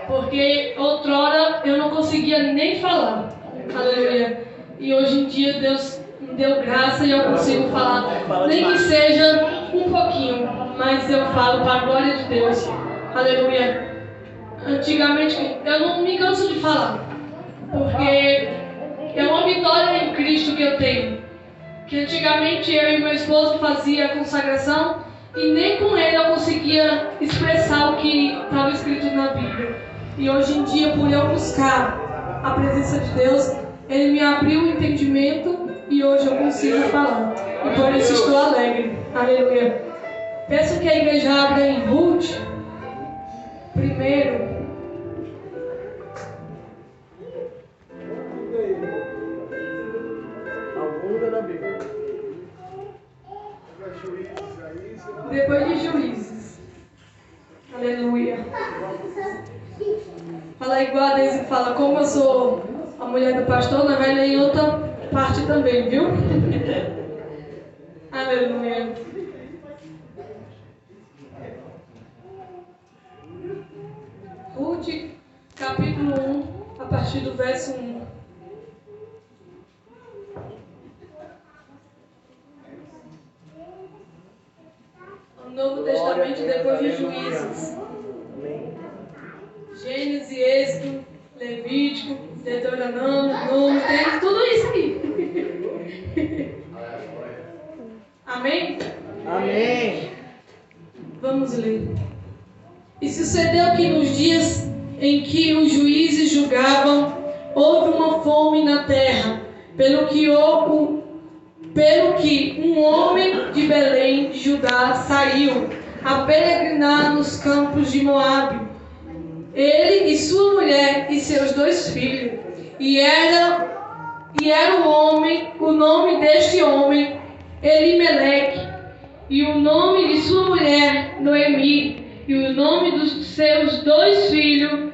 Porque outrora eu não conseguia nem falar. Aleluia. E hoje em dia Deus me deu graça e eu consigo falar. Nem que seja um pouquinho, mas eu falo para a glória de Deus. Aleluia. Antigamente eu não me canso de falar. Porque é uma vitória em Cristo que eu tenho. Que antigamente eu e meu esposo fazia a consagração e nem com ele eu conseguia expressar o que estava escrito na Bíblia. E hoje em dia, por eu buscar a presença de Deus, Ele me abriu o entendimento e hoje eu consigo falar. E por isso estou alegre. Aleluia. Peço que a igreja abra em Ruth, primeiro. Depois de Juízes. Aleluia. Fala igual a Deise fala, como eu sou a mulher do pastor, nós vai ler em outra parte também, viu? Aleluia. Ruth, capítulo 1, a partir do verso 1. Novo Testamento depois de Juízes. Gênesis, Êxodo, Levítico, Deuteronômio, Número, tem tudo isso aqui. Amém? Amém. Vamos ler. E sucedeu que nos dias em que os juízes julgavam, houve uma fome na terra, pelo que um homem de Belém, de Judá, saiu a peregrinar nos campos de Moabe, ele e sua mulher e seus 2 filhos. E era o nome deste homem, Elimeleque, e o nome de sua mulher, Noemi, e o nome dos seus 2 filhos,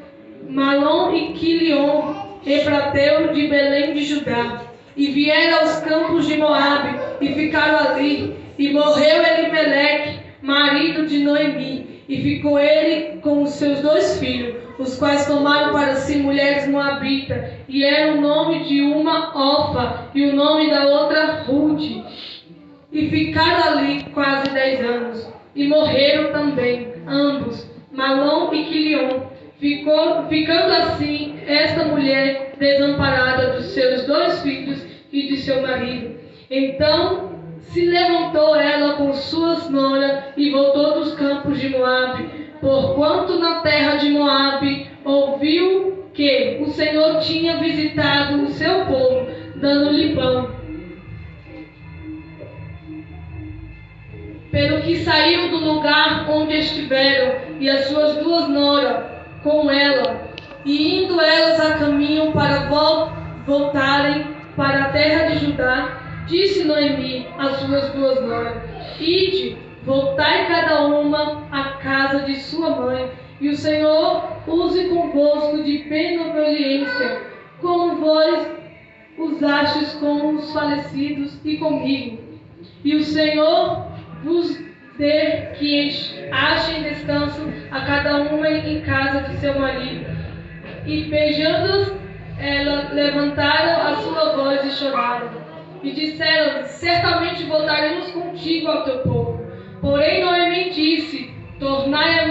Malom e Quilion, efrateu de Belém de Judá. E vieram aos campos de Moabe, e ficaram ali. E morreu Elimeleque, marido de Noemi, e ficou ele com os seus 2 filhos, os quais tomaram para si mulheres moabitas, e era o nome de uma Orfa, e o nome da outra Ruth. E ficaram ali quase 10 anos, e morreram também, ambos, Malom e Quilion. Ficando assim esta mulher desamparada dos seus 2 filhos e de seu marido. Então se levantou ela com suas noras e voltou dos campos de Moabe, porquanto na terra de Moabe ouviu que o Senhor tinha visitado o seu povo, dando-lhe pão. Pelo que saiu do lugar onde estiveram, e as suas 2 noras com ela, e indo elas a caminho para voltarem para a terra de Judá, disse Noemi às suas 2 noras: Ide, voltai cada uma à casa de sua mãe, e o Senhor use convosco de benevolência, como vós usastes com os falecidos e comigo. E o Senhor vos dê que achem descanso a cada uma em casa de seu marido. E beijando-os, elas levantaram a sua voz e choraram. E disseram: certamente voltaremos contigo ao teu povo. Porém Noemi disse: tornai,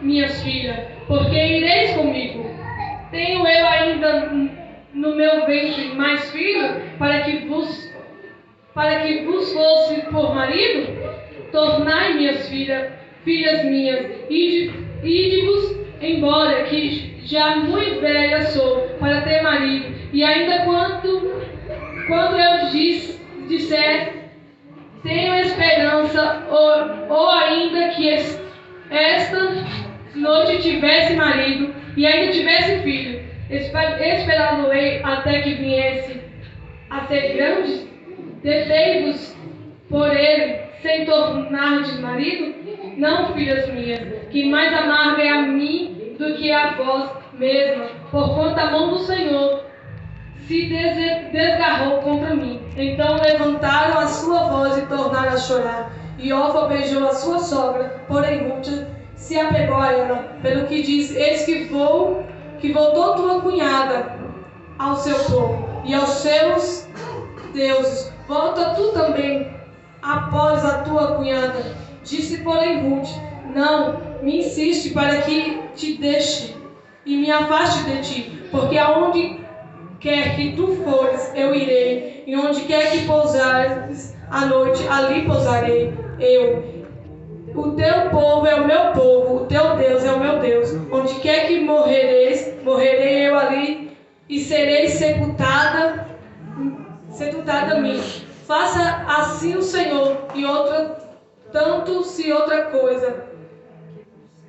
minhas filhas, porque ireis comigo. Tenho eu ainda no meu ventre mais filho, para que vos fosse por marido? Tornai, minhas filhas minhas, ide-vos embora, que já muito velha sou para ter marido. E ainda quando eu disser, tenho esperança, ou ainda que esta noite tivesse marido, e ainda tivesse filho, esperá-lo-ei até que viesse a ser grande? Detei-vos por ele, sem tornar de marido? Não, filhas minhas, que mais amarga é a mim do que a vós mesma, porquanto a mão do Senhor se desgarrou contra mim. Então levantaram a sua voz e tornaram a chorar. E Orfa beijou a sua sogra, porém Ruth se apegou a ela, pelo que diz: eis que voltou tua cunhada ao seu povo e aos seus deuses. Volta tu também após a tua cunhada. Disse, porém, Ruth: não me insiste para que te deixe e me afaste de ti, porque aonde quer que tu fores, eu irei, e onde quer que pousares à noite, ali pousarei eu. O teu povo é o meu povo, o teu Deus é o meu Deus. Onde quer que morrereis, morrerei eu ali, e serei sepultada minha. Faça assim o Senhor, e tanto se outra coisa,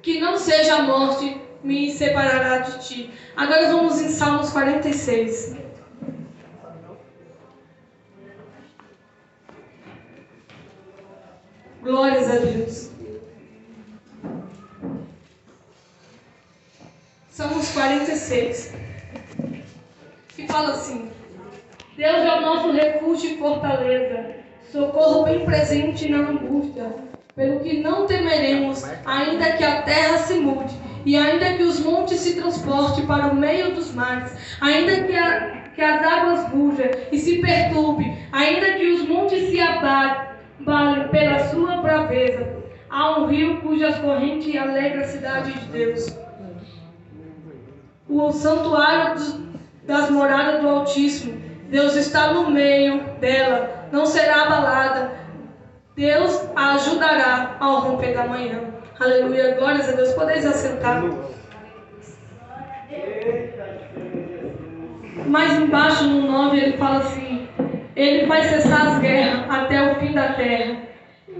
que não seja a morte, me separará de ti. Agora vamos em Salmos 46. Glórias a Deus. Salmos 46. Que fala assim: Deus é o nosso refúgio e fortaleza, socorro bem presente na angústia. Pelo que não temeremos, ainda que a terra se mude, e ainda que os montes se transportem para o meio dos mares, ainda que as águas rujam e se perturbem, ainda que os montes se abalem pela sua braveza. Há um rio cujas correntes alegra a cidade de Deus, o santuário das moradas do Altíssimo. Deus está no meio dela, não será abalada. Deus a ajudará ao romper da manhã. Aleluia, glórias a Deus. Podeis assentar. Mais embaixo no 9 ele fala assim: ele faz cessar as guerras até o fim da terra,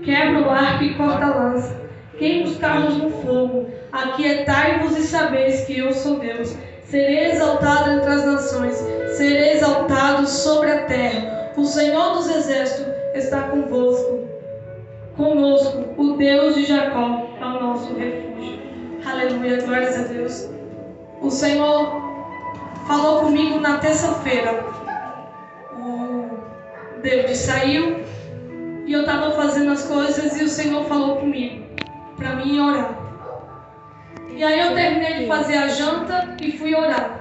quebra o arco e corta a lança, queima os carros no fogo. Aquietai-vos e sabeis que eu sou Deus. Serei exaltado entre as nações, serei exaltado sobre a terra. O Senhor dos exércitos está conosco, o Deus de Jacó é o nosso refúgio. Aleluia, glórias a Deus. O Senhor falou comigo na terça-feira. O David saiu e eu estava fazendo as coisas e o Senhor falou comigo para mim orar. E aí eu terminei de fazer a janta e fui orar.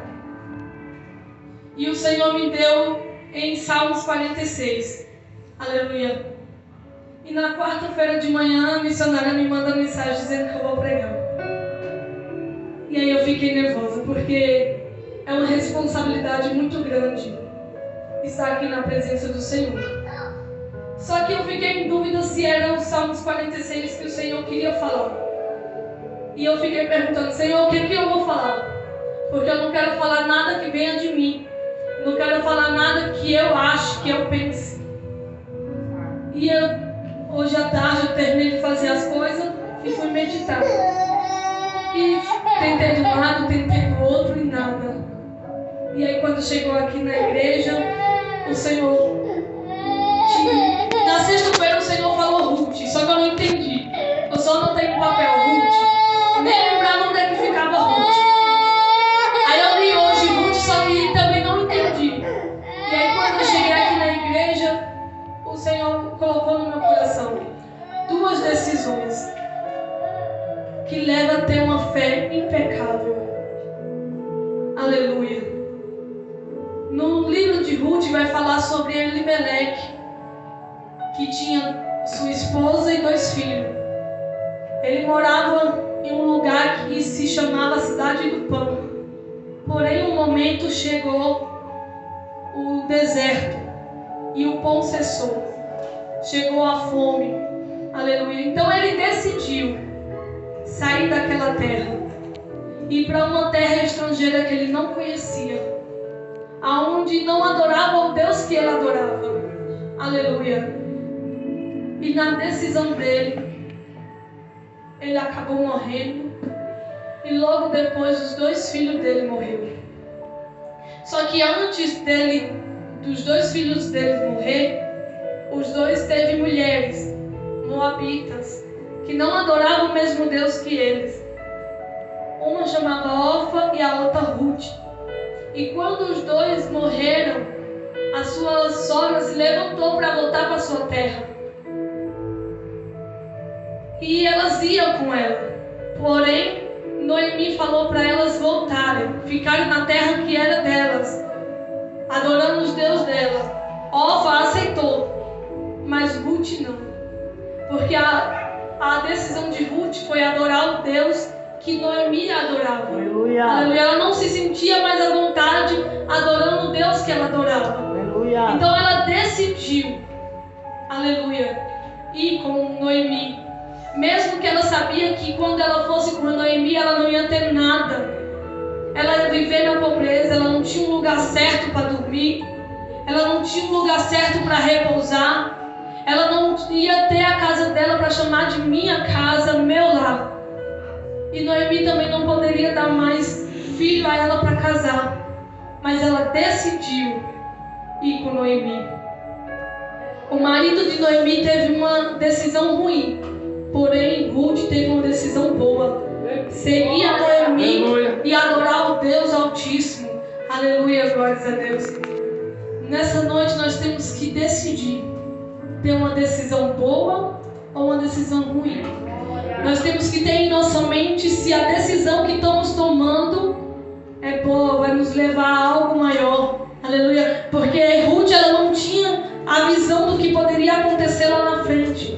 E o Senhor me deu em Salmos 46. Aleluia. E na quarta-feira de manhã a missionária me manda mensagem dizendo que eu vou pregar. E aí eu fiquei nervosa, porque é uma responsabilidade muito grande estar aqui na presença do Senhor. Só que eu fiquei em dúvida se era o Salmos 46 que o Senhor queria falar. E eu fiquei perguntando: Senhor, o que eu vou falar? Porque eu não quero falar nada que venha de mim. Não quero falar nada que eu ache, que eu pense. E hoje à tarde eu terminei de fazer as coisas e fui meditar. E tentei de um lado, tentei do outro e nada. E aí quando chegou aqui na igreja, o Senhor... Na sexta-feira o Senhor falou Ruth, só que eu não entendi. Eu só anotei no papel Ruth. Nem lembrava onde é que ficava Ruth. Aí eu li hoje Ruth, só que também não entendi. E aí quando eu cheguei aqui na igreja, o Senhor colocou no meu coração duas decisões que levam a ter uma fé impecável. Aleluia. No livro de Ruth vai falar sobre Elimeleque, que tinha sua esposa e 2 filhos. Ele morava em um lugar que se chamava Cidade do Pão. Porém, um momento chegou o deserto e o pão cessou. Chegou a fome. Aleluia. Então ele decidiu sair daquela terra e ir para uma terra estrangeira que ele não conhecia, aonde não adorava o Deus que ele adorava. Aleluia. E na decisão dele, ele acabou morrendo. E logo depois os 2 filhos dele morreram. Só que antes dos 2 filhos dele morrer, os 2 teve mulheres moabitas que não adoravam o mesmo Deus que eles. Uma chamava Orfa e a outra Ruth. E quando os 2 morreram, a sua sogra se levantou para voltar para a sua terra. E elas iam com ela Porém, Noemi falou para elas voltarem, ficarem na terra que era delas, adorando os deuses dela. Orfa aceitou, mas Ruth não. Porque a decisão de Ruth foi adorar o Deus que Noemi adorava. Aleluia. Aleluia. Ela não se sentia mais à vontade adorando o Deus que ela adorava. Aleluia. Então ela decidiu, aleluia, ir com Noemi. Mesmo que ela sabia que quando ela fosse com Noemi, ela não ia ter nada. Ela ia viver na pobreza, ela não tinha um lugar certo para dormir. Ela não tinha um lugar certo para repousar. Ela não ia ter a casa dela para chamar de minha casa, meu lar. E Noemi também não poderia dar mais filho a ela para casar. Mas ela decidiu ir com Noemi. O marido de Noemi teve uma decisão ruim. Porém, Ruth teve uma decisão boa. Seguir a Noemi e adorar o Deus Altíssimo. Aleluia, glórias a Deus. Nessa noite nós temos que decidir ter uma decisão boa ou uma decisão ruim. Nós temos que ter em nossa mente se a decisão que estamos tomando é boa, vai nos levar a algo maior. Aleluia. Porque Ruth, ela não tinha a visão do que poderia acontecer lá na frente.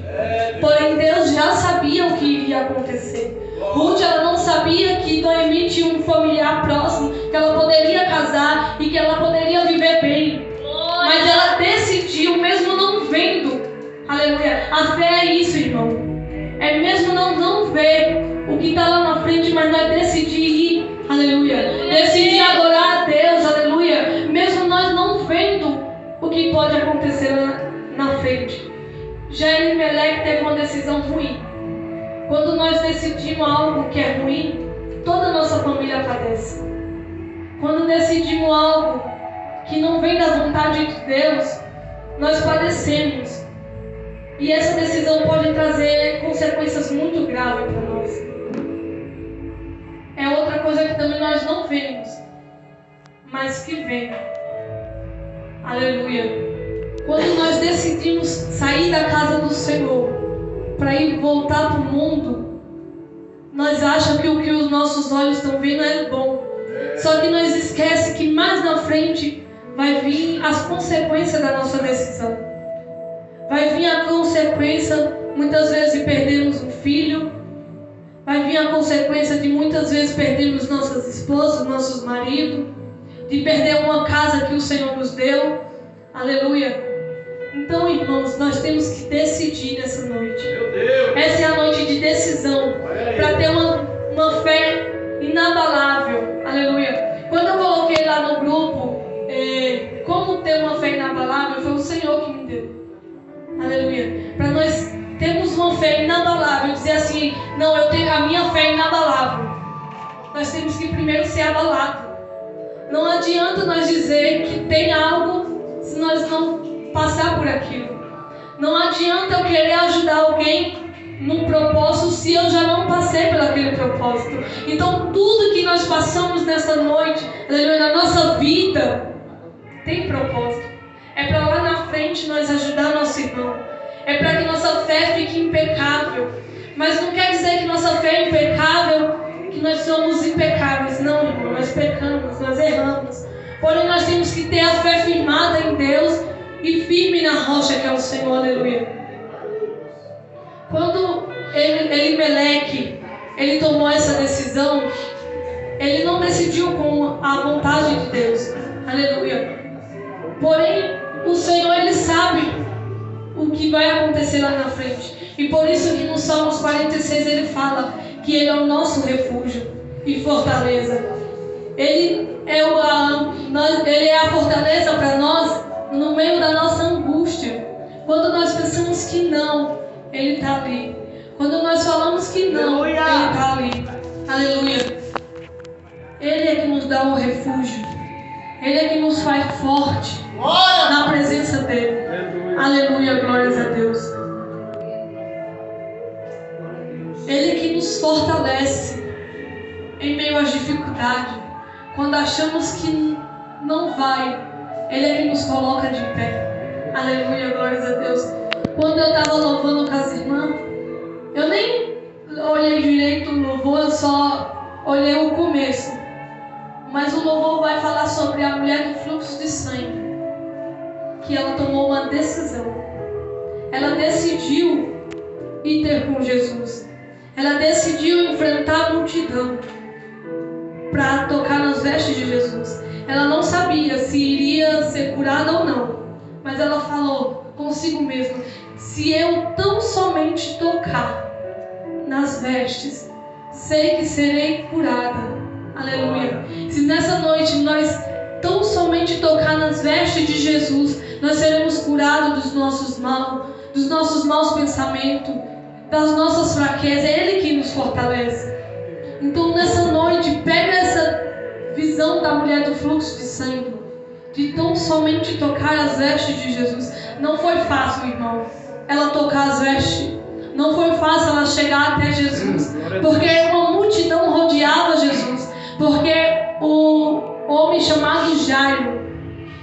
Porém, Deus já sabia o que iria acontecer. Ruth, ela não sabia que Noemi tinha um familiar próximo, que ela poderia casar e que ela poderia viver bem. Mas ela decidiu, mesmo não vendo. Aleluia. A fé é isso, irmão. É mesmo não ver o que está lá na frente, mas nós decidir ir. Aleluia. Decidir adorar a Deus. Aleluia. Mesmo nós não vendo o que pode acontecer lá na frente. Já Elimelec teve uma decisão ruim. Quando nós decidimos algo que é ruim, toda a nossa família padece. Quando decidimos algo que não vem da vontade de Deus, nós padecemos. E essa decisão pode trazer consequências muito graves para nós. É outra coisa que também nós não vemos, mas que vem. Aleluia. Quando nós decidimos sair da casa do Senhor para ir voltar para o mundo, nós achamos que o que os nossos olhos estão vendo é bom. Só que nós esquecemos que mais na frente vai vir as consequências da nossa decisão. Vai vir a consequência, muitas vezes, de perdermos um filho. Vai vir a consequência de muitas vezes perdermos nossas esposas, nossos maridos. De perder uma casa que o Senhor nos deu. Aleluia. Então, irmãos, nós temos que decidir nessa noite. Essa é a noite de decisão. Para ter uma fé inabalável. Aleluia. Quando eu coloquei lá no grupo, como ter uma fé inabalável, foi o Senhor que me deu. Aleluia. Para nós termos uma fé inabalável, dizer assim, não, eu tenho a minha fé inabalável. Nós temos que primeiro ser abalados. Não adianta nós dizer que tem algo se nós não passar por aquilo. Não adianta eu querer ajudar alguém num propósito se eu já não passei por aquele propósito. Então tudo que nós passamos nessa noite, aleluia, na nossa vida, tem propósito. É para lá na frente nós ajudar nosso irmão. É para que nossa fé fique impecável. Mas não quer dizer que nossa fé é impecável, que nós somos impecáveis. Não, irmão, nós pecamos, nós erramos. Porém, nós temos que ter a fé firmada em Deus e firme na rocha que é o Senhor. Aleluia. Quando Elimelec, ele tomou essa decisão, ele não decidiu com a vontade de Deus. Aleluia. Porém, o Senhor, ele sabe o que vai acontecer lá na frente. E por isso que no Salmos 46 ele fala que ele é o nosso refúgio e fortaleza. Ele é a fortaleza para nós no meio da nossa angústia. Quando nós pensamos que não, ele está ali. Quando nós falamos que não, ele está ali. Aleluia. Ele é que nos dá o refúgio. Ele é que nos faz forte na presença dele. Aleluia, glórias a Deus. Ele é que nos fortalece em meio às dificuldades. Quando achamos que não vai, ele é que nos coloca de pé. Aleluia, glórias a Deus. Quando eu estava louvando com as irmãs, eu nem olhei direito o louvor, olhei o começo, mas o louvor vai falar sobre a mulher do fluxo de sangue, que ela tomou uma decisão. Ela decidiu ir ter com Jesus. Ela decidiu enfrentar a multidão para tocar nas vestes de Jesus. Ela não sabia se iria ser curada ou não, mas ela falou consigo mesma: se eu tão somente tocar nas vestes, sei que serei curada. Aleluia. Se nessa noite nós tão somente tocar nas vestes de Jesus, nós seremos curados dos nossos maus pensamentos, das nossas fraquezas. É Ele que nos fortalece. Então nessa noite, pega essa visão da mulher do fluxo de sangue, de tão somente tocar as vestes de Jesus. Não foi fácil, irmão, ela tocar as vestes. Não foi fácil ela chegar até Jesus, porque uma multidão rodeava Jesus, porque o homem chamado Jairo,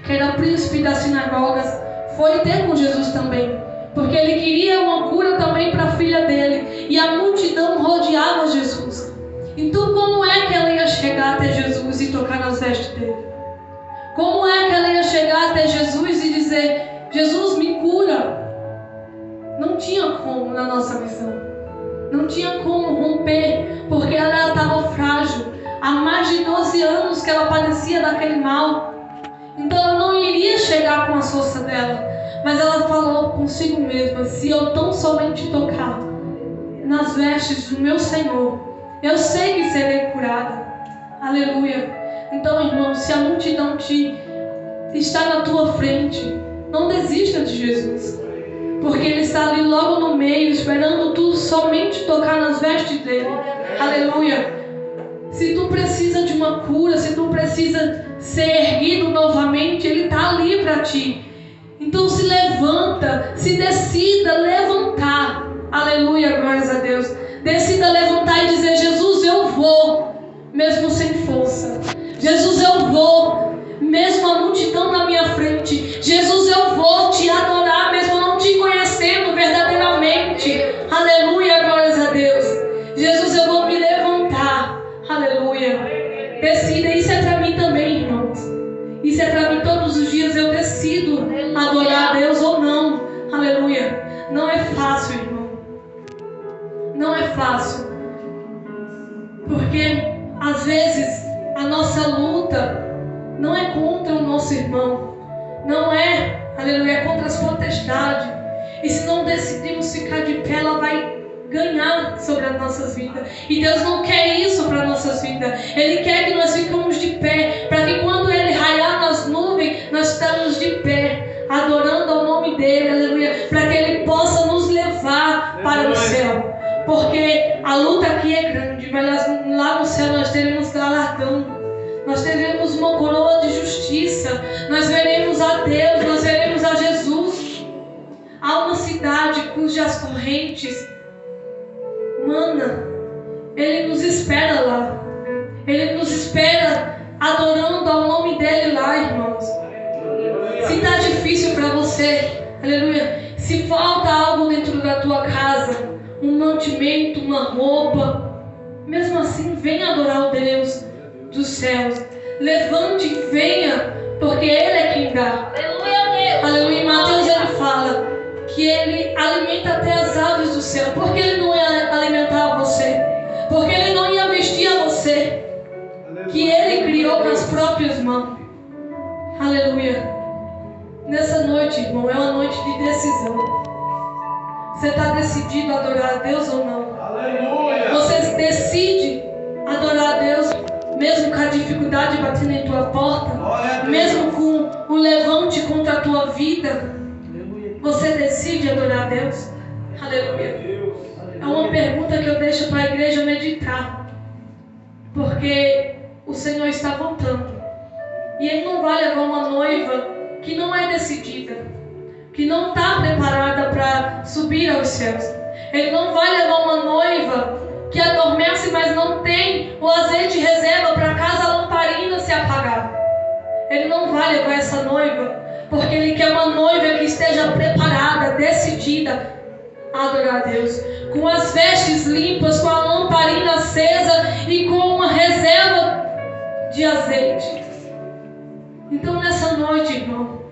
que era príncipe das sinagogas, foi ter com Jesus também, porque ele queria uma cura também para a filha dele, e a multidão rodeava Jesus. Então como é que ela ia chegar até Jesus e tocar nas vestes dele? Como é que ela ia chegar até Jesus e dizer: Jesus, me cura? Não tinha como na nossa visão. Não tinha como romper, porque ela estava frágil. Há mais de 12 anos que ela padecia daquele mal. Então ela não iria chegar com a força dela. Mas ela falou consigo mesma: se eu tão somente tocar nas vestes do meu Senhor, eu sei que serei curada. Aleluia. Então, irmão, se a multidão está na tua frente, não desista de Jesus, porque Ele está ali logo no meio, esperando tu somente tocar nas vestes dele. Aleluia. Se tu precisa de uma cura, se tu precisa ser erguido novamente, Ele está ali para ti. Então se levanta, se decida levantar. Aleluia, glórias a Deus. Decida levantar e dizer: Jesus, eu vou, mesmo sem força. Jesus, eu vou, mesmo a multidão na minha frente. Jesus, eu vou te adorar, mesmo não te conhecendo verdadeiramente. Aleluia, glórias a Deus. Jesus, eu vou me levantar. Aleluia. Decida, isso é para mim também, irmãos. Isso é para mim todos os dias. Eu decido adorar a Deus ou não. Aleluia. Não é fácil, irmão. Não é fácil. Porque às vezes a nossa luta não é contra o nosso irmão. Não é, aleluia, é contra as potestades. E se não decidirmos ficar de pé, ela vai ganhar sobre as nossas vidas. E Deus não quer isso para as nossas vidas. Ele quer que nós ficamos de pé, para que quando Ele raiar nas nuvens, nós estamos de pé, adorando ao nome dEle, aleluia, para que Ele possa nos levar para o céu. Porque a luta aqui é grande, mas lá no céu nós teremos galardão. Nós teremos uma coroa de justiça. Nós veremos a Deus, nós veremos a Jesus. Há uma cidade cujas correntes, mana, Ele nos espera lá. Ele nos espera adorando ao nome dEle lá, irmãos. Se está difícil para você, aleluia, se falta algo dentro da tua casa, um mantimento, uma roupa, mesmo assim, venha adorar o Deus dos céus. Levante e venha, porque Ele é quem dá. Aleluia, Deus. Aleluia. Em Mateus ele fala que Ele alimenta até as aves do céu. Porque Ele não ia alimentar você? Porque Ele não ia vestir a você? Que Ele criou com as próprias mãos. Aleluia. Nessa noite, irmão, é uma noite de decisão. Você está decidido a adorar a Deus ou não? Aleluia. Você decide adorar a Deus, mesmo com a dificuldade batendo em tua porta, mesmo com o levante contra a tua vida, você decide adorar a Deus? Aleluia. É uma pergunta que eu deixo para a igreja meditar, porque o Senhor está voltando, e Ele não vai levar uma noiva que não é decidida, que não está preparada para subir aos céus. Ele não vai levar uma noiva que adormece, mas não tem o azeite reserva para caso a lamparina se apagar. Ele não vai levar essa noiva, porque Ele quer uma noiva que esteja preparada, decidida a adorar a Deus, com as vestes limpas, com a lamparina acesa e com uma reserva de azeite. Então nessa noite, irmão,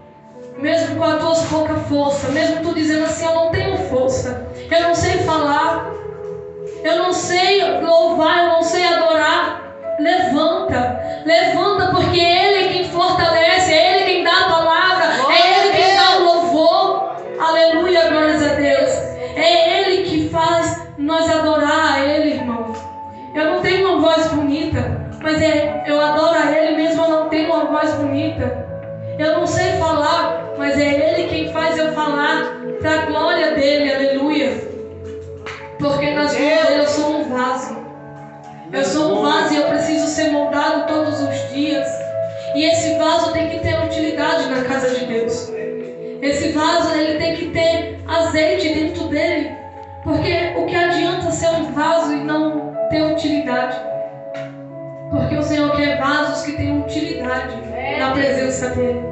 mesmo com a tua pouca força, mesmo tu dizendo assim, eu não tenho força, eu não sei falar, eu não sei louvar, eu não sei adorar, levanta, porque Ele é quem fortalece, é Ele quem dá a palavra, é Ele quem dá o louvor. Aleluia, glórias a Deus. É Ele que faz nós adorar a Ele, irmão. Eu não tenho uma voz bonita, mas eu adoro a Ele mesmo eu não tenho uma voz bonita. Eu não sei falar, mas é Ele quem faz eu falar para a glória dEle, aleluia. Porque nas mãos dEle eu sou um vaso. Eu sou um vaso e eu preciso ser moldado todos os dias. E esse vaso tem que ter utilidade na casa de Deus. Esse vaso ele tem que ter azeite dentro dele. Porque o que adianta ser um vaso e não ter utilidade? Porque o Senhor quer vasos que tenham utilidade na presença dEle.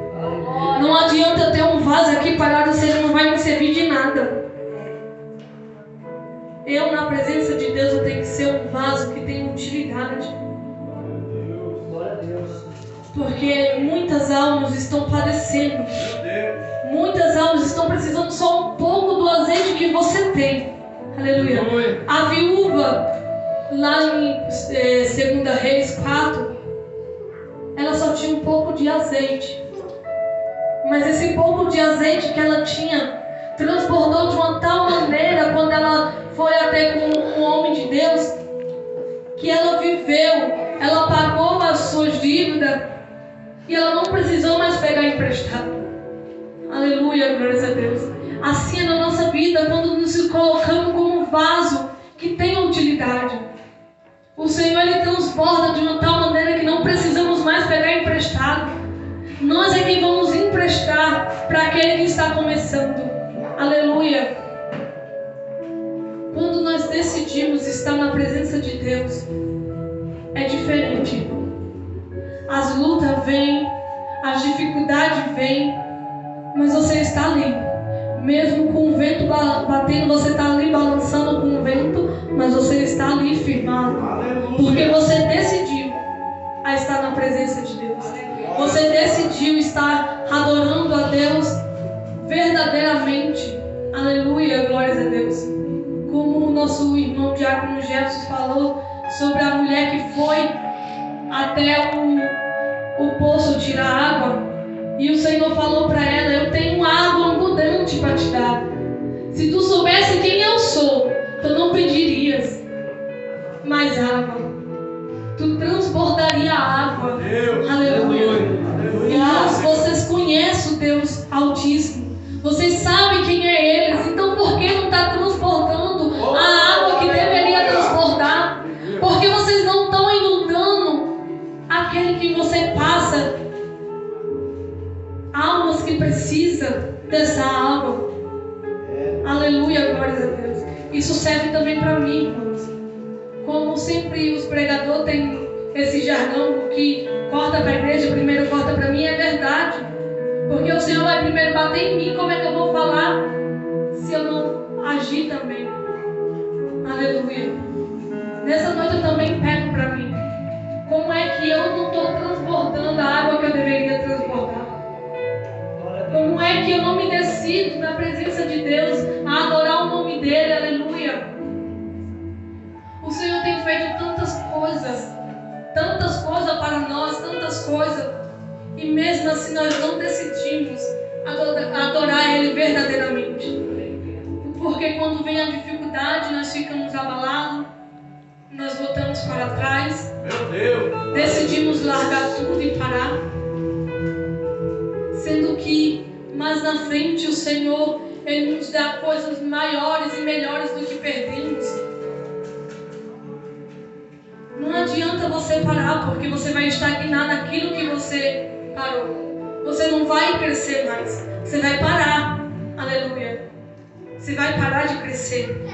Não adianta eu ter um vaso aqui parado, ou seja, não vai me servir de nada. Eu, na presença de Deus, eu tenho que ser um vaso que tem utilidade. Porque muitas almas estão padecendo. Muitas almas estão precisando só um pouco do azeite que você tem. Aleluia. A viúva, lá em 2 Reis 4, ela só tinha um pouco de azeite. Mas esse pouco de azeite que ela tinha transbordou de uma tal maneira quando ela foi até com o homem de Deus, que ela viveu, ela pagou as suas dívidas e ela não precisou mais pegar emprestado. Aleluia, glórias a Deus. Assim é na nossa vida, quando nos colocamos como um vaso que tem utilidade. O Senhor ele transborda de uma tal maneira que não precisamos mais pegar emprestado. Nós é quem vamos emprestar para aquele que está começando. Aleluia. Quando nós decidimos estar na presença de Deus, é diferente. As lutas vêm, as dificuldades vêm, mas você está ali. Mesmo com o vento batendo, você está ali balançando com o vento, mas você está ali firmado. Porque você decidiu a estar na presença de Deus. Você decidiu estar adorando a Deus verdadeiramente. Aleluia, glórias a Deus. Como o nosso irmão Diácono Jefferson falou sobre a mulher que foi até o poço tirar água. E o Senhor falou para ela, eu tenho água abundante para te dar. Se tu soubesse quem eu sou, tu não pedirias mais água. Tu transbordaria a água. Aleluia. Irmãos, vocês conhecem o Deus Altíssimo. Vocês sabem quem é Ele. Então por que não está transbordando a água que deveria transbordar? Porque vocês não estão inundando aquele que você passa. Almas que precisam dessa água. Aleluia, glórias a Deus. Isso serve também para mim, irmãos. Como sempre os pregadores têm esse jargão que corta para a igreja, primeiro corta para mim, é verdade. Porque o Senhor vai primeiro bater em mim, como é que eu vou falar se eu não agir também? Aleluia. Nessa noite eu também pego para mim. Como é que eu não estou transbordando a água que eu deveria transbordar? Como é que eu não me decido na presença de Deus a adorar o nome dEle? Aleluia. O Senhor tem feito tantas coisas para nós, tantas coisas. E mesmo assim nós não decidimos adorar Ele verdadeiramente. Porque quando vem a dificuldade, nós ficamos abalados, nós voltamos para trás. Meu Deus. Decidimos largar tudo e parar. Sendo que mais na frente o Senhor Ele nos dá coisas maiores e melhores do que perdemos. Não adianta você parar, porque você vai estagnar naquilo que você parou. Você não vai crescer mais. Você vai parar. Aleluia. Você vai parar de crescer.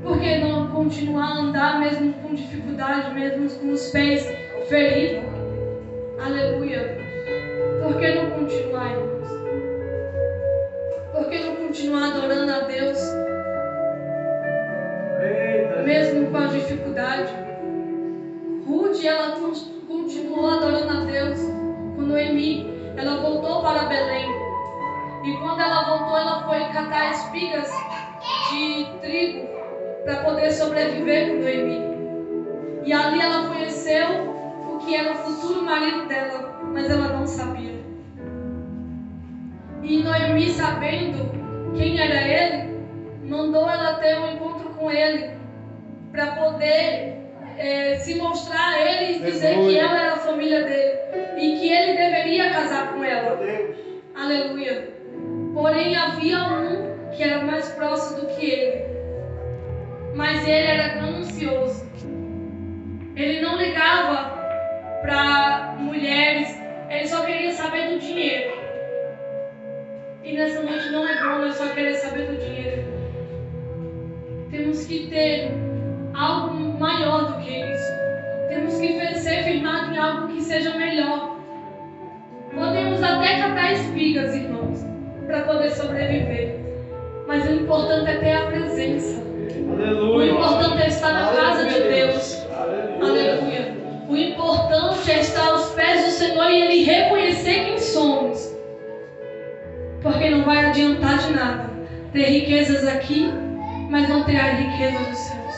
Por que não continuar a andar mesmo com dificuldade, mesmo com os pés feridos? Aleluia. Por que não continuar, irmãos? Por que não continuar continuar adorando a Deus, mesmo com a dificuldade. Ruth, ela continuou adorando a Deus. Com Noemi, ela voltou para Belém. E quando ela voltou, ela foi catar espigas de trigo para poder sobreviver com Noemi. E ali ela conheceu o que era o futuro marido dela, mas ela não sabia. E Noemi, sabendo quem era ele, mandou ela ter um encontro com ele para poder se mostrar a ele e dizer que ela era a família dele e que ele deveria casar com ela. Aleluia. Porém havia um que era mais próximo do que ele, mas ele era ganancioso. Ele não ligava para mulheres, ele só queria saber do dinheiro. E nessa noite não é bom nós só querer saber do dinheiro. Temos que ter algo maior do que isso. Temos que ser firmados em algo que seja melhor. Podemos até catar espigas, irmãos, para poder sobreviver. Mas o importante é ter a presença. Aleluia. O importante é estar na casa de Deus. Aleluia. O importante é estar aos pés do Senhor e Ele reconhecer quem somos. Porque não vai adiantar de nada ter riquezas aqui, mas não ter a riqueza do Senhor.